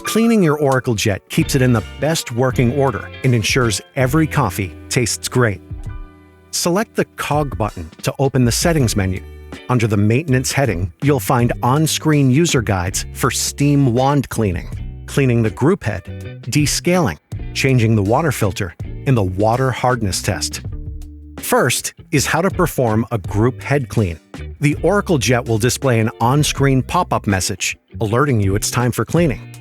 Cleaning your Oracle Jet keeps it in the best working order and ensures every coffee tastes great. Select the Cog button to open the Settings menu. Under the Maintenance heading, you'll find on-screen user guides for steam wand cleaning the group head, descaling, changing the water filter, and the water hardness test. First is how to perform a group head clean. The Oracle Jet will display an on-screen pop-up message alerting you it's time for cleaning.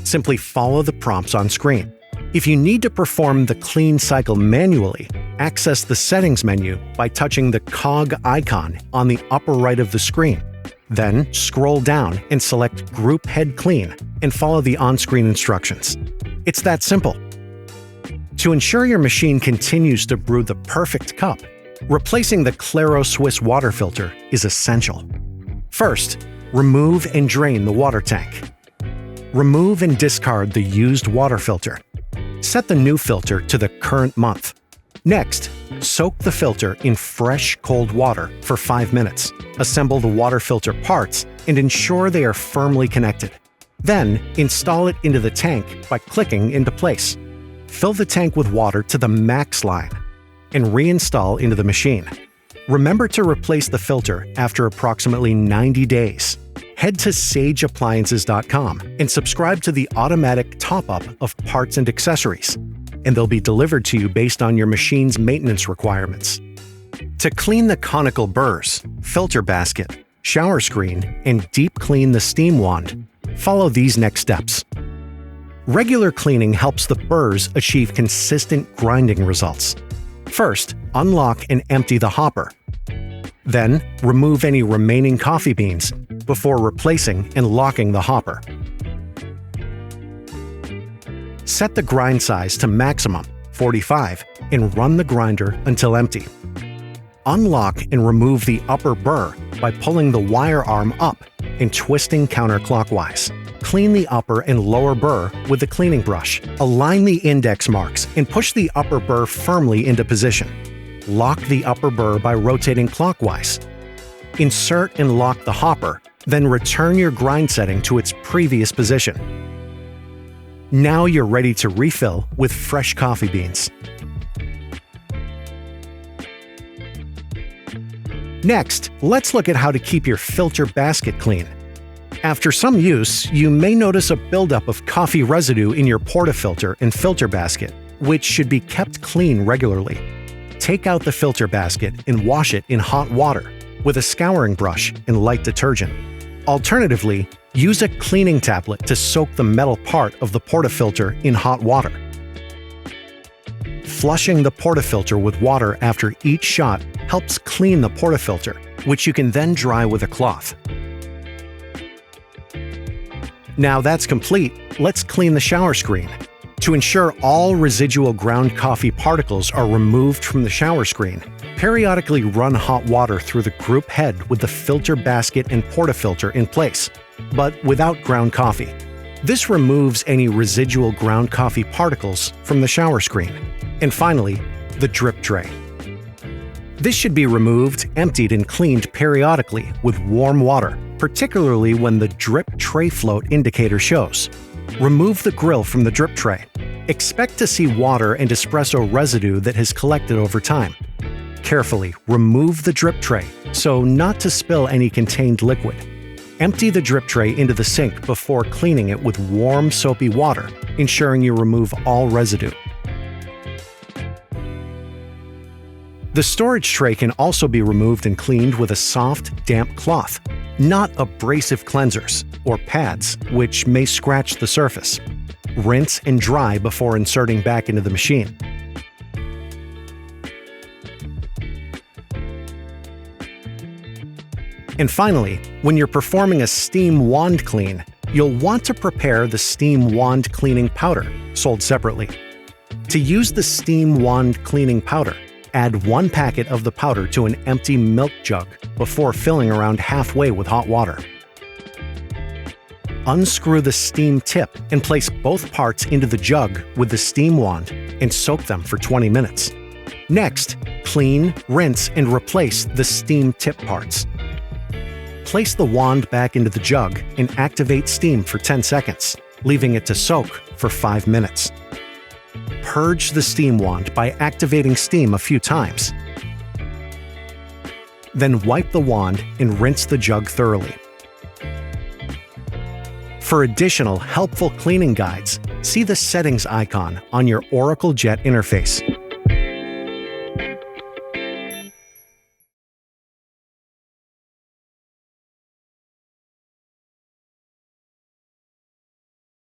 Simply follow the prompts on screen. If you need to perform the clean cycle manually, access the Settings menu by touching the cog icon on the upper right of the screen. Then scroll down and select Group Head Clean and follow the on-screen instructions. It's that simple. To ensure your machine continues to brew the perfect cup, replacing the Claro Swiss water filter is essential. First, remove and drain the water tank. Remove and discard the used water filter. Set the new filter to the current month. Next, soak the filter in fresh, cold water for 5 minutes. Assemble the water filter parts and ensure they are firmly connected. Then, install it into the tank by clicking into place. Fill the tank with water to the max line and reinstall into the machine. Remember to replace the filter after approximately 90 days. Head to sageappliances.com and subscribe to the automatic top-up of parts and accessories, and they'll be delivered to you based on your machine's maintenance requirements. To clean the Conical Burrs, filter basket, shower screen, and deep clean the steam wand, follow these next steps. Regular cleaning helps the Burrs achieve consistent grinding results. First, unlock and empty the hopper. Then, remove any remaining coffee beans before replacing and locking the hopper. Set the grind size to maximum, 45, and run the grinder until empty. Unlock and remove the upper burr by pulling the wire arm up and twisting counterclockwise. Clean the upper and lower burr with the cleaning brush. Align the index marks and push the upper burr firmly into position. Lock the upper burr by rotating clockwise. Insert and lock the hopper, then return your grind setting to its previous position. Now you're ready to refill with fresh coffee beans. Next, let's look at how to keep your filter basket clean. After some use, you may notice a buildup of coffee residue in your portafilter and filter basket, which should be kept clean regularly. Take out the filter basket and wash it in hot water with a scouring brush and light detergent. Alternatively, use a cleaning tablet to soak the metal part of the portafilter in hot water. Flushing the portafilter with water after each shot helps clean the portafilter, which you can then dry with a cloth. Now that's complete, let's clean the shower screen. To ensure all residual ground coffee particles are removed from the shower screen, periodically run hot water through the group head with the filter basket and portafilter in place, but without ground coffee. This removes any residual ground coffee particles from the shower screen. And finally, the drip tray. This should be removed, emptied, and cleaned periodically with warm water, particularly when the drip tray float indicator shows. Remove the grill from the drip tray. Expect to see water and espresso residue that has collected over time. Carefully remove the drip tray so not to spill any contained liquid. Empty the drip tray into the sink before cleaning it with warm soapy water, ensuring you remove all residue. The storage tray can also be removed and cleaned with a soft, damp cloth, not abrasive cleansers or pads, which may scratch the surface. Rinse and dry before inserting back into the machine. And finally, when you're performing a steam wand clean, you'll want to prepare the steam wand cleaning powder, sold separately. To use the steam wand cleaning powder, add 1 packet of the powder to an empty milk jug before filling around halfway with hot water. Unscrew the steam tip and place both parts into the jug with the steam wand and soak them for 20 minutes. Next, clean, rinse, and replace the steam tip parts. Place the wand back into the jug and activate steam for 10 seconds, leaving it to soak for 5 minutes. Purge the steam wand by activating steam a few times. Then wipe the wand and rinse the jug thoroughly. For additional helpful cleaning guides, see the settings icon on your Oracle Jet interface.